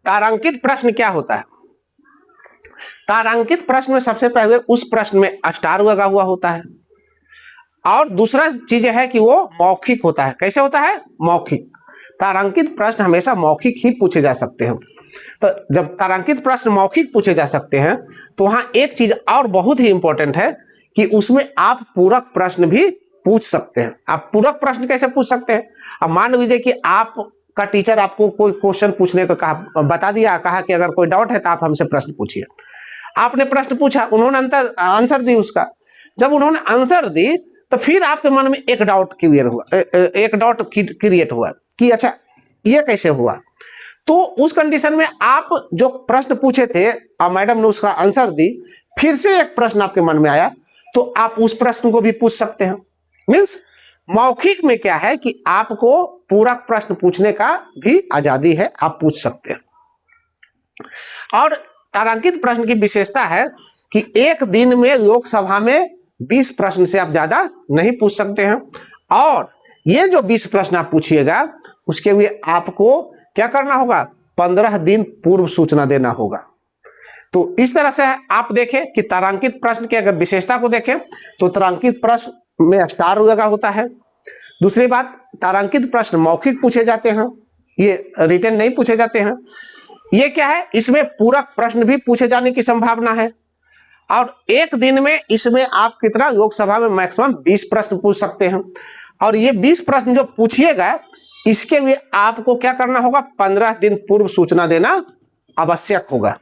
तारांकित प्रश्न क्या होता है? तारांकित प्रश्न में सबसे पहले उस प्रश्न में स्टार लगा हुआ होता है, और दूसरा चीज है कि वो मौखिक होता है। कैसे होता है? मौखिक। तारांकित प्रश्न हमेशा मौखिक ही पूछे जा सकते हैं। तो जब तारांकित प्रश्न मौखिक पूछे जा सकते हैं तो वहां एक चीज और बहुत ही इंपॉर्टेंट है कि उसमें आप पूरक प्रश्न भी पूछ सकते हैं। आप पूरक प्रश्न कैसे पूछ सकते हैं? अब मान लीजिए कि आपका टीचर आपको कोई क्वेश्चन पूछने को कहा, बता दिया, कहा कि अगर कोई डाउट है तो आप हमसे प्रश्न पूछिए। आपने प्रश्न पूछा, उन्होंने आंसर दी उसका। जब उन्होंने आंसर दी तो फिर आपके मन में एक डाउट क्लियर हुआ, एक डाउट क्रिएट हुआ कि अच्छा ये कैसे हुआ। तो उस कंडीशन में आप जो प्रश्न पूछे थे और मैडम ने उसका आंसर दी, फिर से एक प्रश्न आपके मन में आया तो आप उस प्रश्न को भी पूछ सकते हैं। मीन्स मौखिक में क्या है कि आपको पूरक प्रश्न पूछने का भी आजादी है, आप पूछ सकते हैं। और तारांकित प्रश्न की विशेषता है कि एक दिन में लोकसभा में 20 प्रश्न से आप ज्यादा नहीं पूछ सकते हैं, और ये जो 20 प्रश्न आप पूछिएगा उसके लिए आपको क्या करना होगा? 15 दिन पूर्व सूचना देना होगा। तो इस तरह से आप देखें कि तारांकित प्रश्न की अगर विशेषता को देखें तो तारांकित प्रश्न में स्टार लगा होता है। दूसरी बात, तारांकित प्रश्न मौखिक पूछे जाते हैं, ये रिटन नहीं पूछे जाते हैं। ये क्या है? इसमें पूरक प्रश्न भी पूछे जाने की संभावना है, और एक दिन में इसमें आप कितना, लोकसभा में मैक्सिमम 20 प्रश्न पूछ सकते हैं। और ये 20 प्रश्न जो पूछिएगा इसके लिए आपको क्या करना होगा? 15 दिन पूर्व सूचना देना आवश्यक होगा।